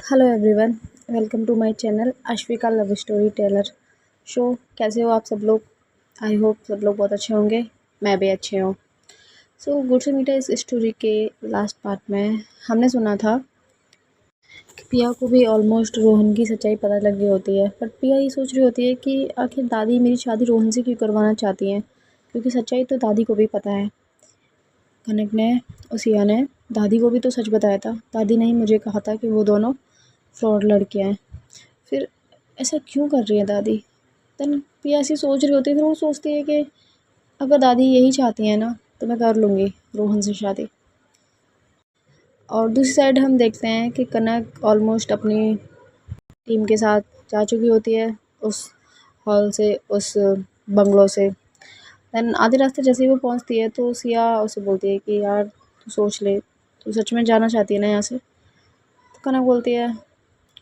Hello everyone, welcome to my channel Ashvika love story teller show. कैसे हो आप सब लोग? आई होप सब लोग बहुत अच्छे होंगे। मैं भी अच्छे हूँ। सो गुड से मीठा इस स्टोरी के लास्ट पार्ट में हमने सुना था कि पिया को भी ऑलमोस्ट रोहन की सच्चाई पता लग गई होती है, बट पिया ये सोच रही होती है कि आखिर दादी मेरी शादी रोहन से क्यों करवाना चाहती हैं, क्योंकि सच्चाई तो दादी को भी पता है। कनक ने और सिया ने दादी को भी तो सच बताया था। दादी ने ही मुझे कहा था कि वो दोनों फ्रॉड लड़कियाँ हैं। फिर ऐसा क्यों कर रही है दादी? देन पिया ऐसी सोच रही होती है। फिर वो सोचती है कि अगर दादी यही चाहती है ना तो मैं कर लूँगी रोहन से शादी। और दूसरी साइड हम देखते हैं कि कनक ऑलमोस्ट अपनी टीम के साथ जा चुकी होती है उस हॉल से, उस बंगलो से। देन आधे रास्ते जैसे ही वो पहुंचती है तो सिया उसे बोलती है कि यार तू सोच ले, तू सच में जाना चाहती है ना यहाँ से? तो कनक बोलती है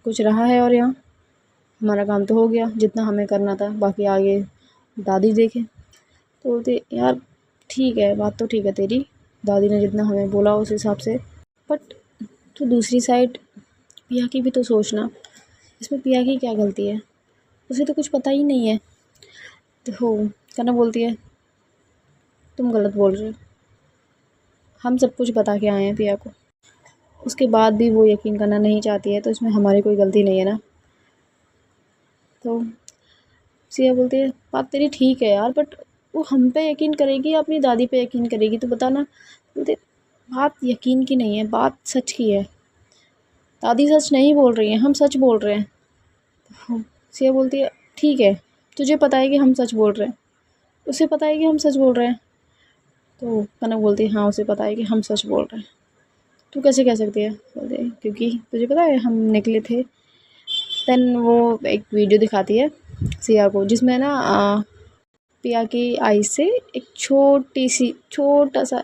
कुछ रहा है और यहाँ हमारा काम तो हो गया जितना हमें करना था, बाकी आगे दादी देखे। तो बोलती यार ठीक है, बात तो ठीक है तेरी, दादी ने जितना हमें बोला उस हिसाब से, बट तो दूसरी साइड पिया की भी तो सोचना। इसमें पिया की क्या गलती है? उसे तो कुछ पता ही नहीं है। तो कनक बोलती है तुम गलत बोल रहे हो, हम सब कुछ बता के आए हैं पिया को, उसके बाद भी वो यकीन करना नहीं चाहती है, तो इसमें हमारी कोई गलती नहीं है ना। तो सिया बोलती है बात तेरी ठीक है यार, बट वो हम पे यकीन करेगी या अपनी दादी पे यकीन करेगी तो बताना। बोलते बात यकीन की नहीं है, बात सच की है। दादी सच नहीं बोल रही है, हम सच बोल रहे हैं। तो सिया बोलती है ठीक है, तुझे पता है कि हम सच बोल रहे हैं, उसे पता है कि हम सच बोल रहे हैं। तो कनक बोलती है हाँ उसे पता है कि हम सच बोल रहे हैं। तू कैसे कह सकती है? बोलते क्योंकि तुझे पता है हम निकले थे। देन वो एक वीडियो दिखाती है सिया को जिसमें ना पिया की आई से एक छोटा सा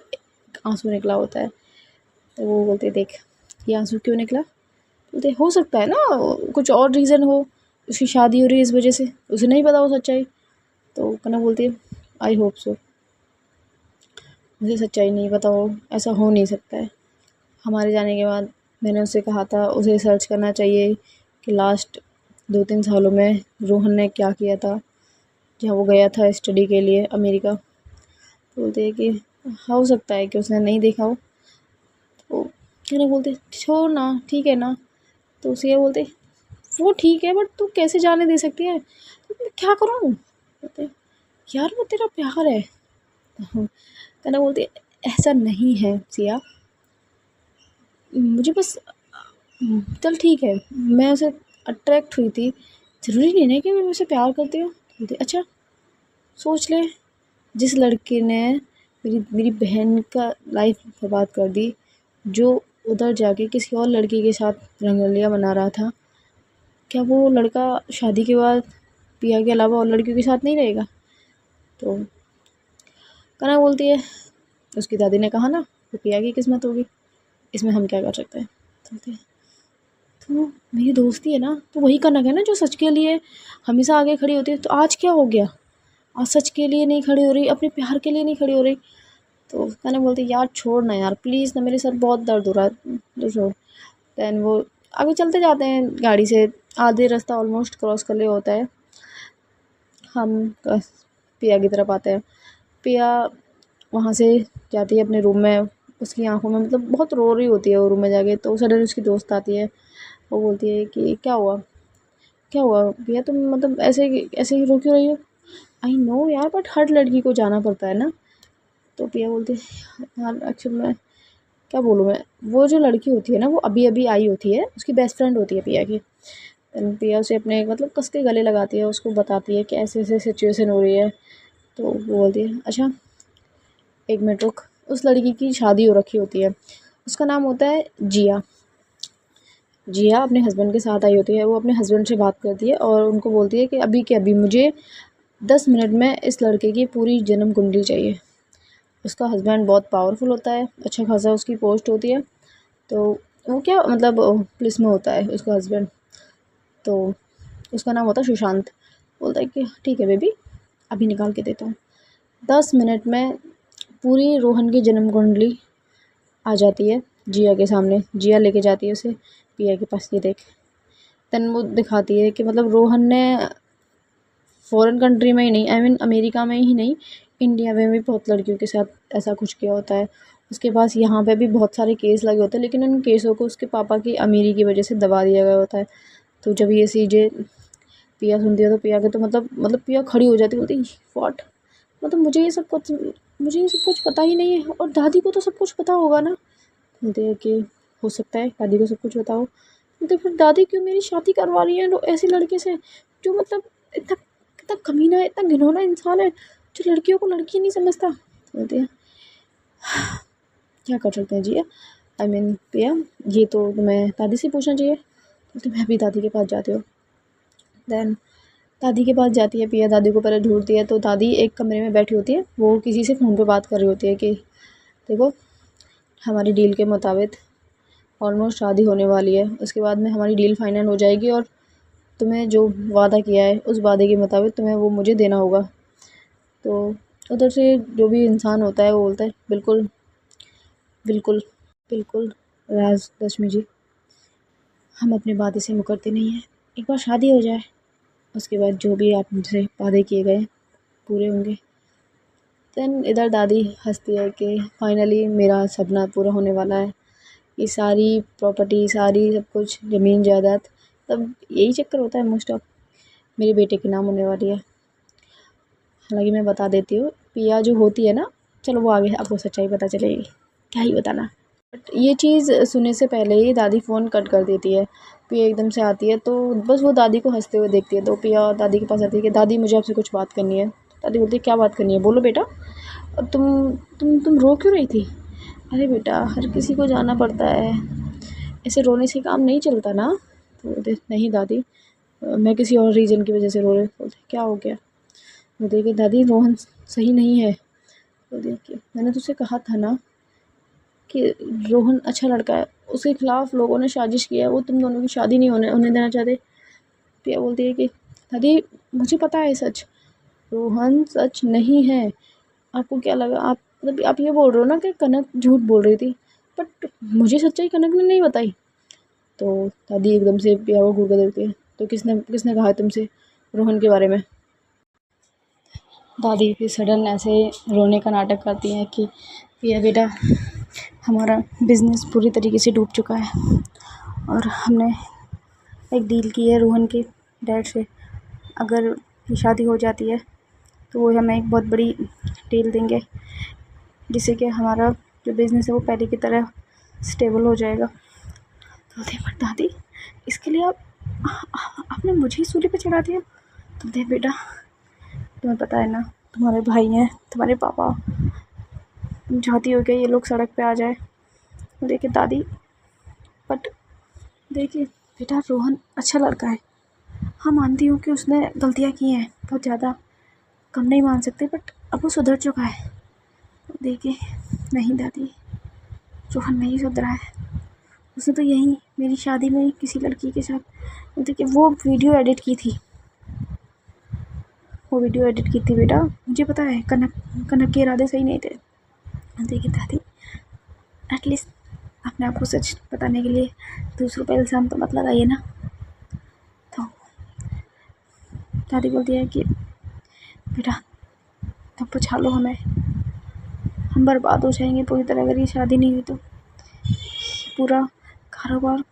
आंसू निकला होता है। तो वो बोलते देख ये आंसू क्यों निकला? बोलते हो सकता है ना कुछ और रीज़न हो, उसकी शादी हो रही है इस वजह से, उसे नहीं पता वो सच्चाई। तो कनक बोलती है आई होप सो, मुझे सच्चाई नहीं पता हो, ऐसा हो नहीं सकता है। हमारे जाने के बाद मैंने उससे कहा था उसे सर्च करना चाहिए कि लास्ट 2-3 सालों में रोहन ने क्या किया था जहाँ वो गया था स्टडी के लिए अमेरिका। बोलते हैं कि हो सकता है कि उसने नहीं देखा हो। तो कहने बोलते छोड़ ना, ठीक है ना। तो उसे ये बोलते वो ठीक है, बट तू कैसे जाने दे सकती है? तो मैं क्या करूँ? बोलते यार वो तेरा प्यार है। कहना बोलती ऐसा नहीं है सिया, मुझे बस चल ठीक है, मैं उसे अट्रैक्ट हुई थी, ज़रूरी नहीं है कि मैं उसे प्यार करती हूँ। बोलती अच्छा सोच ले, जिस लड़के ने मेरी मेरी बहन का लाइफ बर्बाद कर दी, जो उधर जाके किसी और लड़की के साथ रंगोलियाँ बना रहा था, क्या वो लड़का शादी के बाद पिया के अलावा और लड़कियों के साथ नहीं रहेगा? तो कना बोलती है उसकी दादी ने कहा ना वो पिया की किस्मत होगी, इसमें हम क्या कर सकते हैं? तो बोलती है तो मेरी दोस्ती है ना, तो वही कनक है ना जो सच के लिए हमेशा आगे खड़ी होती है। तो आज क्या हो गया? आज सच के लिए नहीं खड़ी हो रही, अपने प्यार के लिए नहीं खड़ी हो रही। तो मैंने बोलती यार छोड़ ना यार प्लीज़ ना, मेरे सर बहुत दर्द हो रहा है, तो छोड़। दैन वो आगे चलते जाते हैं गाड़ी से, आधे रास्ता ऑलमोस्ट क्रॉस कर लिया होता है। हम पिया की तरफ आते हैं। पिया वहाँ से जाती है अपने रूम में, उसकी आंखों में मतलब बहुत रो रही होती है वो रूम में जाके। तो सडन उसकी दोस्त आती है, वो बोलती है कि क्या हुआ, क्या हुआ पिया, तुम मतलब ऐसे ही रो क्यों रही हो? आई नो यार, बट हर लड़की को जाना पड़ता है ना। तो पिया बोलती है यार एक्चुअली मैं क्या बोलूँ, मैं वो जो लड़की होती है ना वो अभी अभी आई होती है, उसकी बेस्ट फ्रेंड होती है पिया की। पिया उसे अपने मतलब कस के गले लगाती है, उसको बताती है कि ऐसे ऐसे सिचुएशन हो रही है। तो वो बोलती है अच्छा एक मिनट रुक। उस लड़की की शादी हो रखी होती है, उसका नाम होता है जिया। जिया अपने हस्बैंड के साथ आई होती है, वो अपने हस्बैंड से बात करती है और उनको बोलती है कि अभी के अभी मुझे 10 मिनट में इस लड़के की पूरी जन्म कुंडली चाहिए। उसका हस्बैंड बहुत पावरफुल होता है, अच्छा खासा उसकी पोस्ट होती है। तो वो क्या मतलब पुलिस में होता है उसका हस्बैंड। तो उसका नाम होता है सुशांत। बोलता है कि ठीक है बेबी अभी निकाल के देता हूँ। 10 मिनट में पूरी रोहन की जन्म कुंडली आ जाती है जिया के सामने। जिया लेके जाती है उसे, पिया के पास, ये देख। देन वो दिखाती है कि मतलब रोहन ने फ़ॉरेन कंट्री में ही नहीं, आई मीन अमेरिका में ही नहीं, इंडिया में भी बहुत लड़कियों के साथ ऐसा कुछ किया होता है। उसके पास यहाँ पे भी बहुत सारे केस लगे होते हैं, लेकिन उन केसों को उसके पापा की अमीरी की वजह से दबा दिया गया होता है। तो जब ये चीज़ें पिया सुनती है तो पिया के तो मतलब पिया खड़ी हो जाती है, बोलती व्हाट, मतलब मुझे ये सब कुछ पता ही नहीं है, और दादी को तो सब कुछ पता होगा ना। बोलते हैं कि हो सकता है दादी को सब कुछ पता हो। बोलते फिर दादी क्यों मेरी शादी करवा रही है ऐसे लड़के से, जो मतलब इतना इतना कमीना, इतना घिनौना इंसान है, जो लड़कियों को लड़की नहीं समझता। बोलते हैं क्या कर सकते हैं जी, आई मीन पिया, ये तो तुम्हें दादी से पूछना चाहिए। तो मैं भी दादी के पास जाती हूँ। देन दादी के पास जाती है पिया, दादी को पहले ढूंढती है। तो दादी एक कमरे में बैठी होती है, वो किसी से फ़ोन पे बात कर रही होती है कि देखो, हमारी डील के मुताबिक ऑलमोस्ट शादी होने वाली है, उसके बाद में हमारी डील फाइनल हो जाएगी, और तुम्हें जो वादा किया है उस वादे के मुताबिक तुम्हें वो मुझे देना होगा। तो उधर से जो भी इंसान होता है वो बोलता है बिल्कुल बिल्कुल बिल्कुल राज लक्ष्मी जी, हम अपने वादे से मुकरते नहीं हैं। एक बार शादी हो जाए, उसके बाद जो भी आप मुझसे वादे किए गए पूरे होंगे। देन इधर दादी हंसती है कि फाइनली मेरा सपना पूरा होने वाला है, ये सारी प्रॉपर्टी, सारी सब कुछ ज़मीन जायदाद, तब यही चक्कर होता है मोस्ट ऑफ, मेरे बेटे के नाम होने वाली है। हालांकि मैं बता देती हूँ, पिया जो होती है ना, चलो वो आगे आपको सच्चाई पता चलेगी, क्या ही बताना। बट ये चीज़ सुनने से पहले ही दादी फ़ोन कट कर देती है। पिया एकदम से आती है तो बस वो दादी को हंसते हुए देखती है। तो पिया दादी के पास आती है कि दादी मुझे आपसे कुछ बात करनी है। दादी बोलती है क्या बात करनी है, बोलो बेटा। अब तुम रो क्यों रही थी? अरे बेटा, हर किसी को जाना पड़ता है, ऐसे रोने से काम नहीं चलता ना। तो बोलते नहीं दादी, मैं किसी और रीज़न की वजह से रो रही। बोलते क्या हो गया? बोलते कि दादी रोहन सही नहीं है। बोलते कि मैंने तुझसे कहा था ना कि रोहन अच्छा लड़का है, उसके खिलाफ लोगों ने साजिश किया है, वो तुम दोनों की शादी नहीं होने देना चाहते। पिया बोलती है कि दादी मुझे पता है सच, रोहन सच नहीं है। आपको क्या लगा, आप मतलब आप ये बोल रहे हो ना कि कनक झूठ बोल रही थी, बट मुझे सच्चाई कनक ने नहीं बताई। तो दादी एकदम से पिया को घूर कर देखती है। तो किसने किसने कहा है तुमसे रोहन के बारे में? दादी फिर सडन ऐसे रोने का नाटक करती हैं कि पिया बेटा, हमारा बिज़नेस पूरी तरीके से डूब चुका है, और हमने एक डील की है रोहन के डैड से। अगर ये शादी हो जाती है तो वो हमें एक बहुत बड़ी डील देंगे, जिससे कि हमारा जो बिज़नेस है वो पहले की तरह स्टेबल हो जाएगा। तो पर दादी, इसके लिए आपने मुझे ही सूली पे चढ़ा दिया। तो दे बेटा, तुम्हें पता है ना, तुम्हारे भाई हैं, तुम्हारे पापा, तुम चाहती हो कि ये लोग सड़क पे आ जाए। देखिए दादी, बट देखिए बेटा, रोहन अच्छा लड़का है। हाँ मानती हूँ कि उसने गलतियाँ की हैं बहुत ज़्यादा, कम नहीं मान सकते, बट अब वो सुधर चुका है। देखिए नहीं दादी, रोहन नहीं सुधरा है। उसने तो यहीं मेरी शादी में किसी लड़की के साथ, देखिए वो वीडियो एडिट की थी, वो वीडियो एडिट की थी बेटा, मुझे पता है। कनक कनक के इरादे सही नहीं थे। देखिए दादी, एटलीस्ट अपने आप को सच बताने के लिए दूसरों पर इल्ज़ाम तो मत लगाइए ना। तो दादी बोलती है कि बेटा तब बचा लो हमें, हम बर्बाद हो जाएंगे पूरी तरह अगर ये शादी नहीं हुई तो। पूरा कारोबार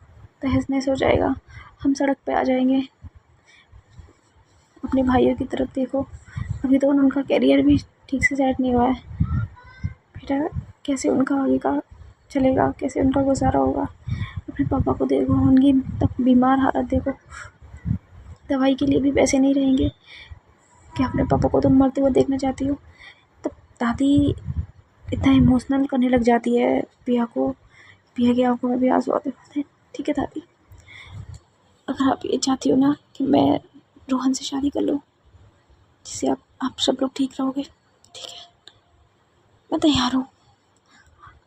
तहस नहस हो जाएगा, हम सड़क पे आ जाएंगे। अपने भाइयों की तरफ देखो, अभी तो उनका करियर भी ठीक से सेट नहीं हुआ है बेटा, कैसे उनका आगे का चलेगा, कैसे उनका गुजारा होगा। अपने पापा को देखो, उनकी तब बीमार हालत देखो, दवाई के लिए भी पैसे नहीं रहेंगे। क्या अपने पापा को तुम मरते हुए देखना चाहती हो? तब दादी इतना इमोशनल करने लग जाती है पिया को, पिया की आंखों में भी आंसू आते हैं। ठीक है दादी, अगर आप ये चाहती हो ना कि मैं रोहन से शादी कर लूँ, जिससे आप सब लोग ठीक रहोगे, ठीक है, मैं तैयार हूँ।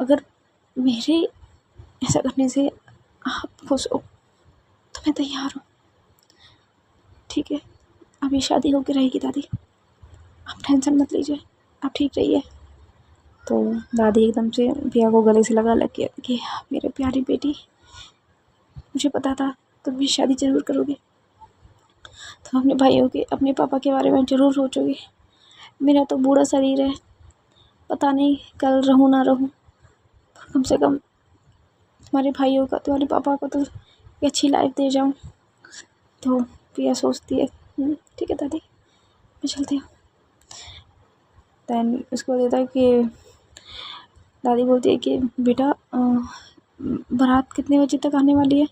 अगर मेरे ऐसा करने से आप खुश हो तो मैं तैयार हूँ, ठीक है। अब ये शादी होकर रहेगी दादी, आप टेंशन मत लीजिए, आप ठीक रहिए। तो दादी एकदम से पिया को गले से लगा लग के कि मेरे प्यारी बेटी, मुझे पता था तुम भी शादी ज़रूर करोगे, तुम अपने भाइयों के, अपने पापा के बारे में ज़रूर सोचोगे। मेरा तो बूढ़ा शरीर है, पता नहीं कल रहूँ ना रहूँ, कम से कम तुम्हारे भाइयों का, तुम्हारे पापा को तो एक अच्छी लाइफ दे जाऊँ। तो पिया सोचती है ठीक है दादी, मैं चलती हूँ। दैन उसको देता है कि दादी बोलती है कि बेटा बारात कितने बजे तक आने वाली है,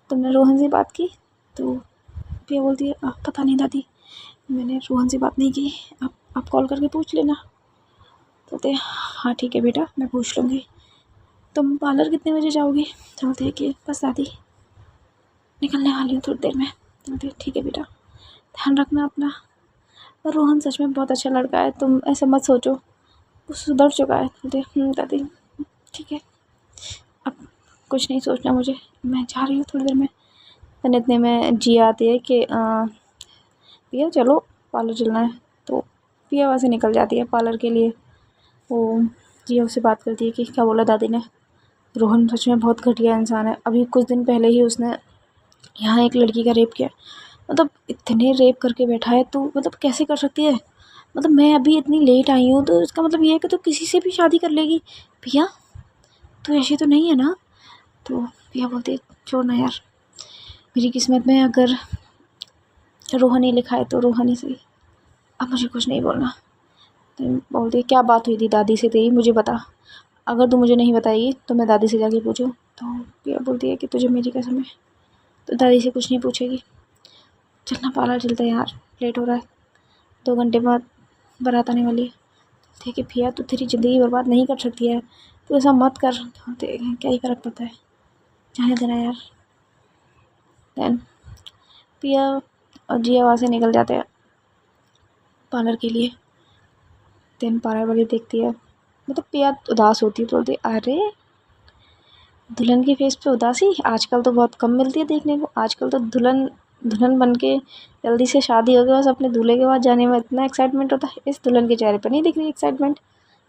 तुमने रोहन से बात की? तो पिया बोलती है पता नहीं दादी, मैंने रोहन से बात नहीं की, आप कॉल करके पूछ लेना। तो बोलते हाँ ठीक है बेटा, मैं पूछ लूँगी। तुम पार्लर कितने बजे जाओगी? तो बोलते हैं कि बस दादी निकलने वाली हूँ थोड़ी देर में। तो बोलते ठीक है बेटा, ध्यान रखना अपना। और रोहन सच में बहुत अच्छा लड़का है, तुम ऐसा मत सोचो, वो सुधर चुका है। बोलते दादी ठीक है, अब कुछ नहीं सोचना मुझे, मैं जा रही हूँ थोड़ी देर में। इतने में जिया आती है कि पिया चलो पार्लर चलना है। तो पिया वहाँ से निकल जाती है पार्लर के लिए। वो जिया उससे बात करती है कि क्या बोला दादी ने, रोहन सच में बहुत घटिया इंसान है, अभी कुछ दिन पहले ही उसने यहाँ एक लड़की का रेप किया। मतलब इतने रेप करके बैठा है, तो मतलब कैसे कर सकती है? मतलब मैं अभी इतनी लेट आई हूँ तो इसका मतलब ये है कि तो किसी से भी शादी कर लेगी। पिया तो ऐसी तो नहीं है ना? तो पिया बोलती है छोड़ ना यार, मेरी किस्मत में अगर रोहन ही लिखा है तो रोहन ही सही, अब मुझे कुछ नहीं बोलना। तो बोलती है क्या बात हुई थी दादी से तेरी, मुझे बता, अगर तू मुझे नहीं बताएगी तो मैं दादी से जाके पूछूँ। तो पिया बोलती है कि तुझे मेरी कसम है, तो दादी से कुछ नहीं पूछेगी। चलना पार्लर चलते हैं यार, लेट हो रहा है, 2 घंटे बाद बारात आने वाली है। ठीक है पिया, तू तेरी ज़िंदगी बर्बाद नहीं कर सकती है, तो ऐसा मत कर। तो क्या ही फ़र्क पड़ता है, जाने देना यार। दैन पिया और जिया वहाँ से निकल जाते हैं पार्लर के लिए। दैन पार्लर वाली देखती है, मतलब पिया उदास होती है, तो बोलती अरे दुल्हन के फेस पे उदासी आजकल तो बहुत कम मिलती है देखने को। आजकल तो दुल्हन बन के जल्दी से शादी हो गई, बस अपने दूल्हे के बाद जाने में इतना एक्साइटमेंट होता है, इस दुल्हन के चेहरे पर नहीं दिख रही एक्साइटमेंट।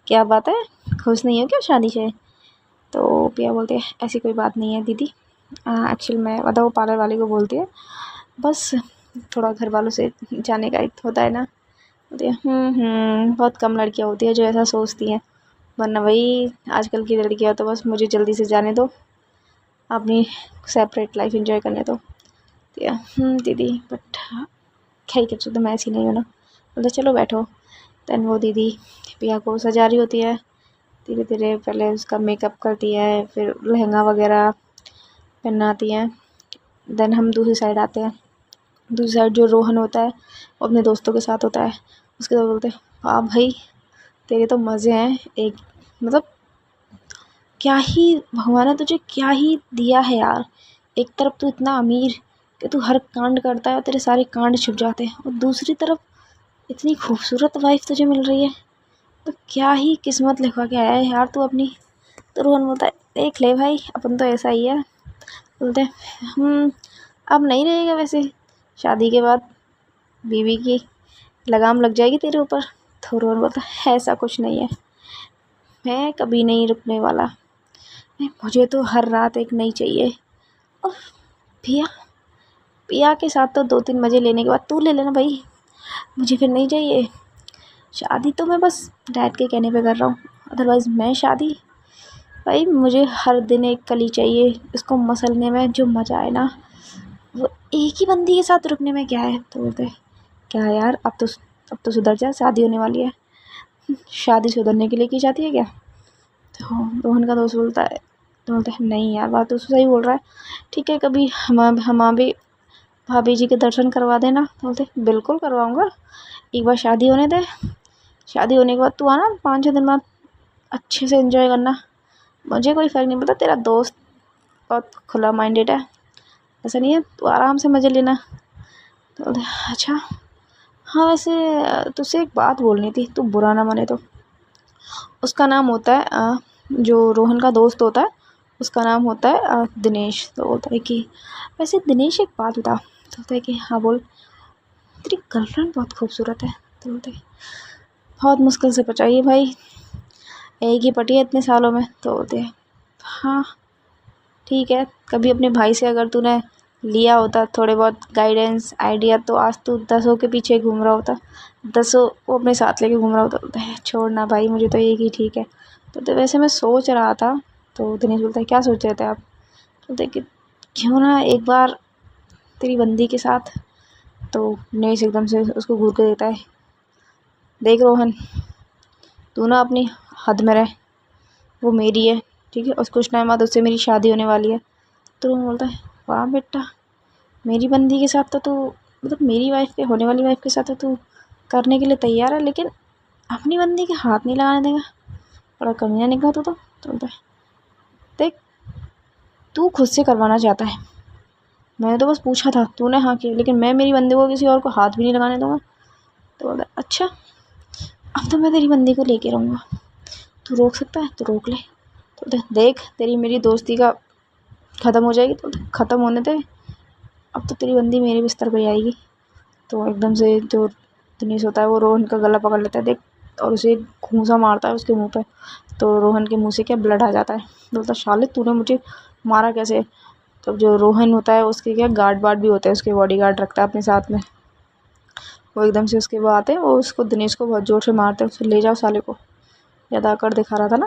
क्या बात है, खुश नहीं हो क्या शादी से? तो पिया बोलते हैं ऐसी कोई बात नहीं है दीदी, एक्चुअल में मतलब वो पार्लर वाले को बोलती है बस थोड़ा घर वालों से जाने का एक होता है ना। बोलती है बहुत कम लड़कियाँ होती है जो ऐसा सोचती हैं, वरना वही आजकल की लड़कियाँ तो बस मुझे जल्दी से जाने दो, अपनी सेपरेट लाइफ एंजॉय करने दो। दीदी बट क्या ही कर सकते, मैं ऐसी नहीं हूँ ना। बोलते चलो बैठो। दैन वो दीदी पिया को सजा रही होती है, धीरे धीरे पहले उसका मेकअप करती है, फिर लहंगा वगैरह पहनाती हैं। देन हम दूसरी साइड आते हैं, दूसरी साइड जो रोहन होता है वो अपने दोस्तों के साथ होता है। उसके बाद बोलते हैं वाह भाई तेरे तो मज़े हैं, एक मतलब क्या ही भगवान ने तुझे क्या ही दिया है यार। एक तरफ तू इतना अमीर कि तू हर कांड करता है और तेरे सारे कांड छुप जाते हैं, और दूसरी तरफ इतनी खूबसूरत वाइफ तुझे मिल रही है, तो क्या ही किस्मत लिखवा के आया है यार तू अपनी। तो रोहन बोलता है देख ले भाई अपन तो ऐसा ही है। बोलते हैं अब नहीं रहेगा वैसे, शादी के बाद बीवी की लगाम लग जाएगी तेरे ऊपर। तो रोहन बोलता है ऐसा कुछ नहीं है, मैं कभी नहीं रुकने वाला, मुझे तो हर रात एक नई चाहिए। और पिया पिया के साथ तो 2-3 मज़े लेने के बाद तू ले लेना भाई, मुझे फिर नहीं चाहिए। शादी तो मैं बस डैड के कहने पे कर रहा हूँ, अदरवाइज़ मैं शादी भाई मुझे हर दिन एक कली चाहिए, इसको मसलने में जो मज़ा आए ना वो एक ही बंदी के साथ रुकने में क्या है। तो बोलते क्या यार अब तो सुधर जा, शादी होने वाली है। शादी सुधरने के लिए की जाती है क्या? तो रोहन का दोस्त बोलता है, तो बोलते हैं नहीं यार बात तो सही बोल रहा है, ठीक है कभी हम भी भाभी जी के दर्शन करवा देना। तो बोलते बिल्कुल करवाऊँगा, एक बार शादी होने दे, शादी होने के बाद तू आना 5-6 दिन बाद, अच्छे से एंजॉय करना, मुझे कोई फ़र्क नहीं पड़ता, तेरा दोस्त बहुत खुला माइंडेड है, ऐसा नहीं है, तू आराम से मज़े लेना। तो बोलते अच्छा हाँ वैसे तुझसे एक बात बोलनी थी, तू बुरा ना माने तो। उसका नाम होता है जो रोहन का दोस्त होता है उसका नाम होता है दिनेश। तो बोलता है कि वैसे दिनेश एक बात बता। तो बोलता है कि हाँ बोल, तेरी गर्लफ्रेंड बहुत खूबसूरत है। तो बोलते बहुत मुश्किल से पटाई है भाई, एक ही पटी है इतने सालों में। तो बोलते हाँ ठीक है, कभी अपने भाई से अगर तूने लिया होता थोड़े बहुत गाइडेंस आइडिया, तो आज तू 10 के पीछे घूम रहा होता, 10 को अपने साथ लेके घूम रहा होता। बोलता है छोड़ना भाई, मुझे तो एक ही ठीक है। तो वैसे मैं सोच रहा था। तो दिनेश बोलता है क्या सोच रहे थे आप? बोलते कि क्यों ना एक बार तेरी बंदी के साथ। तो दिनेश एकदम से उसको घूर के देता है, देख रोहन, तू ना अपनी हद में रह, वो मेरी है, ठीक है, और कुछ टाइम बाद उससे मेरी शादी होने वाली है। तो रोहन बोलता है वाह बेटा, मेरी बंदी के साथ तो तू, मतलब मेरी वाइफ के होने वाली वाइफ के साथ तो तू करने के लिए तैयार है, लेकिन अपनी बंदी के हाथ नहीं लगाने देगा, बड़ा कमीना निकला तू तो। बोलता है देख, तू खुद से करवाना चाहता है, मैंने तो बस पूछा था, तूने हाँ किया, लेकिन मैं मेरी बंदी को किसी और को हाथ भी नहीं लगाने दूंगा। तो बोलता है अच्छा, अब तो मैं तेरी बंदी को लेके रहूँगा, तू रोक सकता है तो रोक ले। तो देख, तेरी मेरी दोस्ती का ख़त्म हो जाएगी तो ख़त्म होने दे, अब तो तेरी बंदी मेरे बिस्तर पे आएगी। तो एकदम से जो दिनेश होता है वो रोहन का गला पकड़ लेता है, देख, और उसे घूंसा मारता है उसके मुंह पे। तो रोहन के मुंह से क्या ब्लड आ जाता है। बोलता शाले तूने मुझे मारा कैसे? तो जो रोहन होता है उसके क्या गार्ड वार्ड भी होते हैं, उसके बॉडी गार्ड रखता है अपने साथ में। वो एकदम से उसके वो आते हैं, वो उसको दिनेश को बहुत ज़ोर से मारते हैं, उसको ले जाओ साले को, याद आकर दिखा रहा था ना।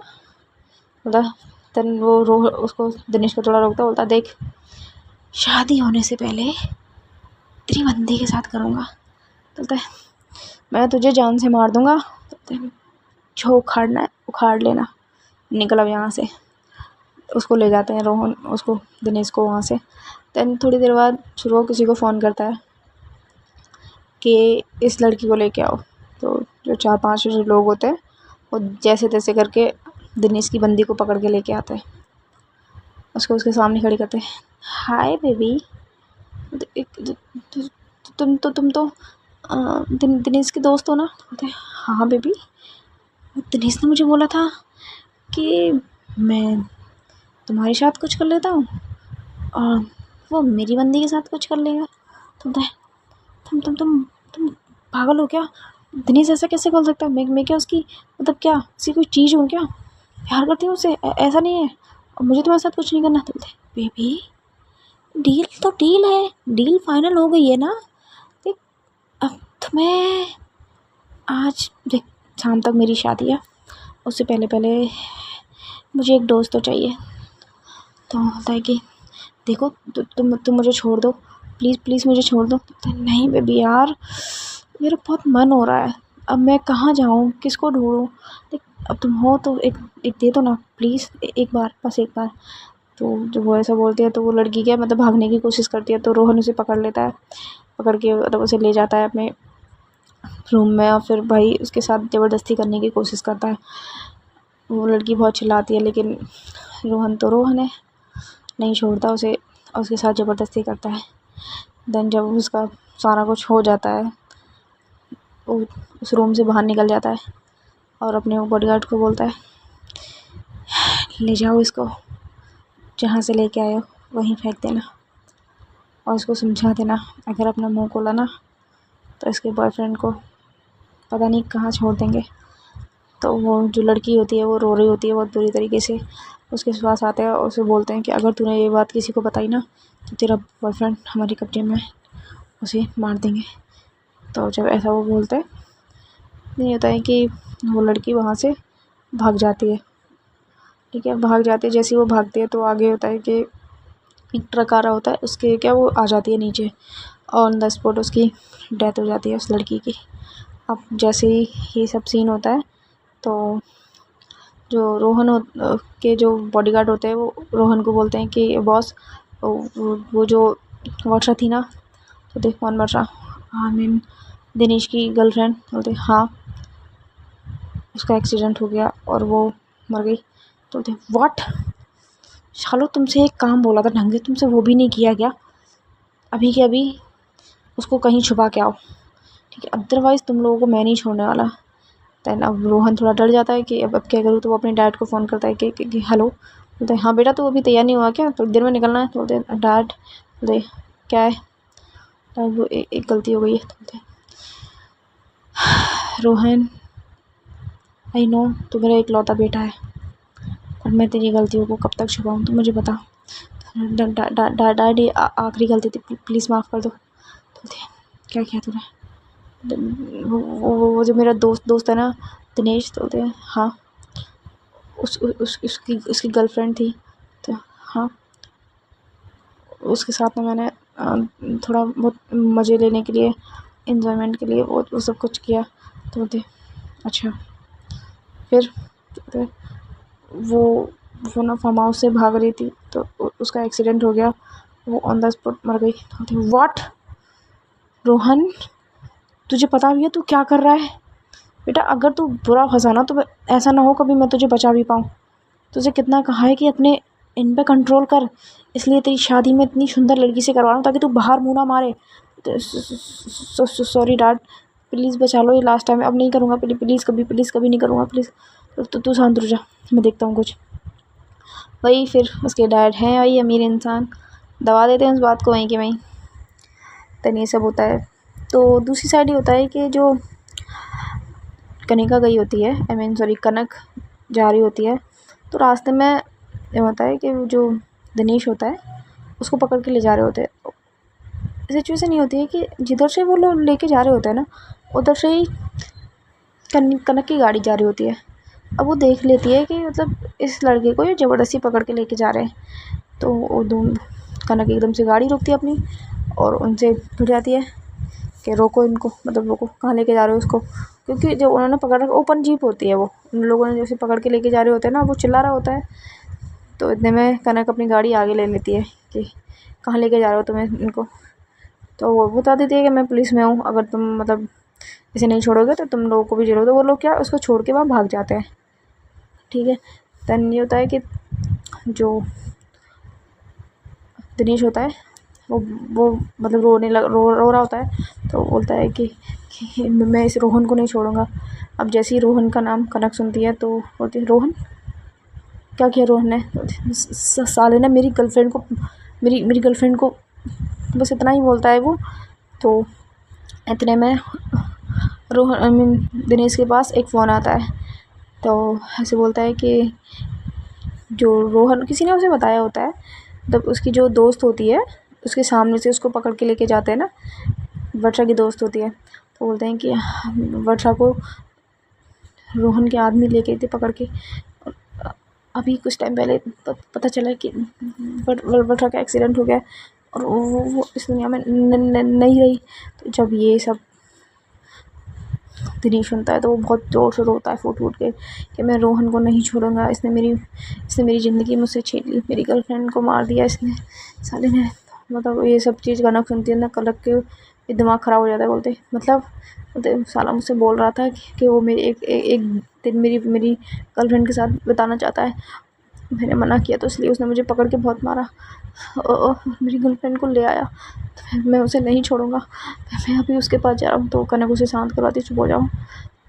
बोलता तन वो रोह उसको दिनेश को थोड़ा रोकता, बोलता देख, शादी होने से पहले तेरी बंदी के साथ करूँगा। बोलता है मैं तुझे जान से मार दूंगा। बोलते हैं जो उखाड़ना है उखाड़ लेना, निकल अब यहाँ से। उसको ले जाते हैं रोहन, उसको दिनेश को वहाँ से। देन थोड़ी देर बाद शुरू किसी को फ़ोन करता है कि इस लड़की को लेके आओ। तो जो 4-5 जो लोग होते हैं वो जैसे तैसे करके दिनेश की बंदी को पकड़ के लेके आते हैं, उसको उसके सामने खड़ी करते हैं। हाय बेबी, तुम तो दिनेश के दोस्त हो ना? बोलते हैं हाँ बेबी, दिनेश ने मुझे बोला था कि मैं तुम्हारे साथ कुछ कर लेता हूँ और वो मेरी बंदी के साथ कुछ कर लेगा। तो बोलता है तुम पागल हो क्या? दिनेश ऐसा कैसे बोल सकता है? मैं क्या उसकी, मतलब क्या उसकी कोई चीज़ हूँ क्या? प्यार करती हूँ उससे, ऐसा नहीं है, और मुझे तुम्हारे साथ कुछ नहीं करना। तो बोलते हैं बेबी, डील तो डील है, डील फाइनल हो गई है ना। देख, अब तुम्हें आज देख, शाम तक मेरी शादी है, उससे पहले पहले मुझे एक डोज तो चाहिए। तो बोलता है कि देखो, तुम मुझे छोड़ दो, प्लीज़ प्लीज़ मुझे छोड़ दो। तो नहीं बेबी यार, मेरा बहुत मन हो रहा है, अब मैं कहाँ जाऊँ, किसको ढूँढूँ? देख, अब तुम हो तो एक दे दो ना प्लीज़, एक बार, बस एक बार। तो जब वो ऐसा बोलती है तो वो लड़की क्या, मतलब भागने की कोशिश करती है। तो रोहन उसे पकड़ लेता है, पकड़ के मतलब उसे ले जाता है अपने रूम में, और फिर भाई उसके साथ ज़बरदस्ती करने की कोशिश करता है। वो लड़की बहुत चिल्लाती है, लेकिन रोहन तो रोहन है, नहीं छोड़ता उसे और उसके साथ ज़बरदस्ती करता है। देन जब उसका सारा कुछ हो जाता है, वो उस रूम से बाहर निकल जाता है और अपने बॉडीगार्ड को बोलता है ले जाओ इसको, जहाँ से लेके आए हो वहीं फेंक देना, और उसको समझा देना अगर अपना मुँह खोला ना तो इसके बॉयफ्रेंड को पता नहीं कहाँ छोड़ देंगे। तो वो जो लड़की होती है वो रो रही होती है बहुत बुरी तरीके से, उसके पास आते हैं और उसे बोलते हैं कि अगर तूने ये बात किसी को बताई ना तो तेरा बॉयफ्रेंड हमारे कब्जे में है, उसे मार देंगे। तो जब ऐसा वो बोलते हैं, नहीं होता है कि वो लड़की वहाँ से भाग जाती है। ठीक है, भाग जाती है। जैसे ही वो भागती है तो आगे होता है कि एक ट्रक आ रहा होता है, उसके क्या वो आ जाती है नीचे, ऑन द स्पॉट उसकी डेथ हो जाती है उस लड़की की। अब जैसे ही ये सब सीन होता है तो जो रोहन के जो बॉडीगार्ड होते हैं वो रोहन को बोलते हैं कि बॉस, वो जो वर्षा थी ना, तो देख कौन वर्षा, आई मीन दिनेश की गर्लफ्रेंड। बोलते हाँ, उसका एक्सीडेंट हो गया और वो मर गई। तो बोलते व्हाट, शालो तुमसे एक काम बोला था ढंग से, तुमसे वो भी नहीं किया गया? अभी के अभी उसको कहीं छुपा के आओ, ठीक है, अदरवाइज़ तुम लोगों को मैं नहीं छोड़ने वाला। दैन अब रोहन थोड़ा डर जाता है कि अब क्या करूँ। तो वो अपने डैड को फ़ोन करता है कि हेलो। बोलते हाँ बेटा, तो अभी तैयार नहीं हुआ क्या, थोड़ी देर में निकलना है? तो बोलते डैड, बोलते क्या है? डैड वो एक गलती हो गई है। तो बोलते रोहन, आई नो तू मेरा इकलौता बेटा है, और मैं तेरी गलतियों को कब तक छुपाऊँ, तो मुझे बता। डैडी आखिरी गलती थी, प्लीज़ माफ़ कर दो। तो बोलती है, क्या किया तूने? वो जो मेरा दोस्त है ना दिनेश, तो बोलते हैं हाँ, उसकी गर्लफ्रेंड थी, तो हाँ उसके साथ में मैंने थोड़ा बहुत मज़े लेने के लिए, इन्जॉयमेंट के लिए वो सब कुछ किया। तो बोलते अच्छा, फिर तो वो ना फार्म हाउस से भाग रही थी, तो उसका एक्सीडेंट हो गया, वो ऑन द स्पॉट मर गई। तो बोलते व्हाट? रोहन, तुझे पता भी है तू क्या कर रहा है? बेटा अगर तू बुरा फंसा ना तो ऐसा ना हो कभी मैं तुझे बचा भी पाऊँ। तुझे कितना कहा है कि अपने इन पे कंट्रोल कर, इसलिए तेरी शादी में इतनी सुंदर लड़की से करवा रहा हूँ ताकि तू बाहर मुँह ना मारे। सॉरी डैड, प्लीज़ बचा लो, ये लास्ट टाइम, अब नहीं करूँगा, प्लीज़ कभी नहीं करूँगा, प्लीज़। तो तू शांत रुक जा, मैं देखता हूँ कुछ। वही फिर उसके डैड हैं वही अमीर इंसान, दबा देते हैं उस बात को वहीं के वहीं। तो ये सब होता है। तो दूसरी साइड ये होता है कि जो कनिका गई होती है, कनक जा रही होती है, तो रास्ते में ये होता है कि जो दिनेश होता है उसको पकड़ के ले जा रहे होते हैं। सिचुएशन ये होती है कि जिधर से वो लोग लेके जा रहे होते हैं ना, उधर से ही कनक की गाड़ी जा रही होती है। अब वो देख लेती है कि मतलब इस लड़के को ये ज़बरदस्ती पकड़ के लेके जा रहे हैं, तो वो कनक एकदम से गाड़ी रोकती है अपनी और उनसे भिड़ जाती है कि रोको इनको, मतलब रोको, कहाँ लेके जा रहे हो उसको? क्योंकि जो उन्होंने पकड़ रखा, ओपन जीप होती है वो, उन लोगों ने जैसे पकड़ के लेके जा रहे होते हैं ना, वो चिल्ला रहा होता है। तो इतने में कनक अपनी गाड़ी आगे ले लेती है कि कहाँ लेके जा रहे हो तुम्हें इनको? तो वो बता देती है कि मैं पुलिस में हूँ, अगर तुम मतलब इसे नहीं छोड़ोगे तो तुम लोगों को भी जेल हो। तो वो लोग क्या उसको छोड़ के वहाँ भाग जाते हैं। ठीक है, देन ये होता है कि जो दिनेश होता है वो मतलब रो रहा होता है। तो बोलता है कि मैं इस रोहन को नहीं छोड़ूंगा। अब जैसे ही रोहन का नाम कनक सुनती है तो बोलती है रोहन, क्या किया रोहन ने? साले ने मेरी गर्लफ्रेंड को, बस इतना ही बोलता है वो। तो इतने में रोहन दिनेश के पास एक फ़ोन आता है। तो ऐसे बोलता है कि जो रोहन, किसी ने उसे बताया होता है, तब उसकी जो दोस्त होती है उसके सामने से उसको पकड़ के लेके जाते हैं ना, वर्षा की दोस्त होती है। तो बोलते हैं कि वर्षा को रोहन के आदमी लेके थे पकड़ के, अभी कुछ टाइम पहले पता चला कि वर्षा का एक्सीडेंट हो गया और वो इस दुनिया में नहीं रही। तो जब ये सब दिनेश सुनता है तो वो बहुत ज़ोर से रोता है, फूट फूट के, कि मैं रोहन को नहीं छोड़ूंगा, इसने मेरी ज़िंदगी मुझसे छीन ली, मेरी गर्लफ्रेंड को मार दिया इसने, साले ने। मतलब ये सब चीज़ कनक सुनती है ना, कनक के दिमाग ख़राब हो जाता है। बोलते साला मुझसे बोल रहा था कि वो मेरी एक दिन मेरी गर्लफ्रेंड के साथ बिताना चाहता है, मैंने मना किया तो इसलिए उसने मुझे पकड़ के बहुत मारा और मेरी गर्लफ्रेंड को ले आया, तो मैं उसे नहीं छोड़ूंगा, मैं अभी उसके पास जा रहा हूँ। तो कनक उसे शांत करवाती, चुप हो जाओ,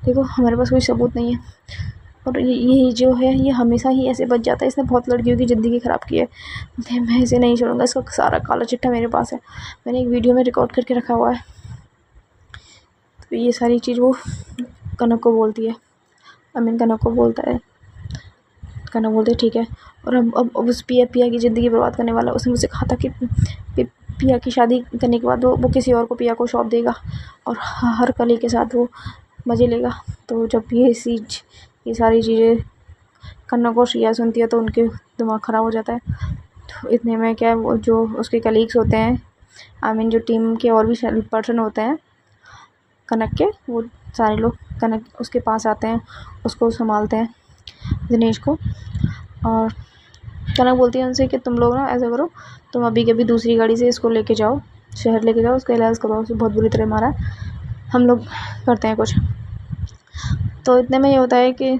देखो हमारे पास कोई सबूत नहीं है, और ये जो है ये हमेशा ही ऐसे बच जाता है, इसने बहुत लड़कियों की ज़िंदगी ख़राब की है, मैं इसे नहीं छोड़ूंगा, इसका सारा काला चिट्ठा मेरे पास है, मैंने एक वीडियो में रिकॉर्ड करके रखा हुआ है। तो ये सारी चीज़ वो कनक को बोलती है, कनक को बोलता है, कनक बोलते ठीक है। और अब उस पिया की ज़िंदगी बर्बाद करने वाला, उसने मुझसे कहा था कि पिया की शादी करने के बाद वो किसी और को पिया को सौंप देगा और हर कली के साथ वो मज़े लेगा। तो जब ये सारी चीज़ें कनक और श्रिया सुनती है तो उनके दिमाग ख़राब हो जाता है। तो इतने में क्या, वो जो उसके कलीग्स होते हैं, जो टीम के और भी पर्सन होते हैं कनक के, वो सारे लोग कनक उसके पास आते हैं, उसको संभालते हैं दिनेश को। और कनक बोलती है उनसे कि तुम लोग ना ऐसा करो, तुम अभी के अभी दूसरी गाड़ी से इसको लेके जाओ, शहर लेके जाओ, उसका इलाज करो, उसे बहुत बुरी तरह मारा है, हम लोग करते हैं कुछ। तो इतने में ये होता है कि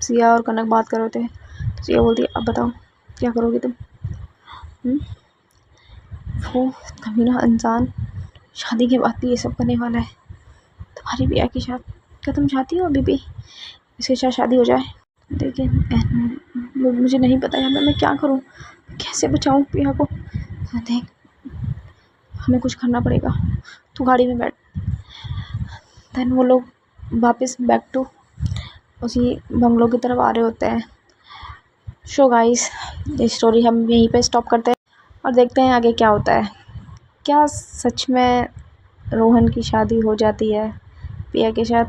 सिया और कनक बात कर रहे थे। तो सिया बोलती है अब बताओ क्या करोगी तुम? वो कमीना इंसान शादी के बाद भी ये सब करने वाला है, तुम्हारी बिया की शादी, क्या तुम चाहती हो अभी भी इसके साथ शादी हो जाए? देखिए मुझे नहीं पता है मैं क्या करूं, कैसे बचाऊं पिया को, देख हमें कुछ करना पड़ेगा, तू गाड़ी में बैठ। देन वो लोग वापस बैक टू उसी बंगलो की तरफ आ रहे होते हैं। सो गाइस, ये स्टोरी हम यहीं पे स्टॉप करते हैं और देखते हैं आगे क्या होता है। क्या सच में रोहन की शादी हो जाती है पिया के साथ,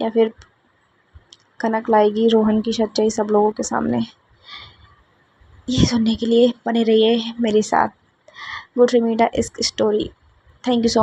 या फिर कनक लाएगी रोहन की सच्चाई सब लोगों के सामने? ये सुनने के लिए बने रहिए मेरे साथ। गुड मीठा इस story. Thank you so much.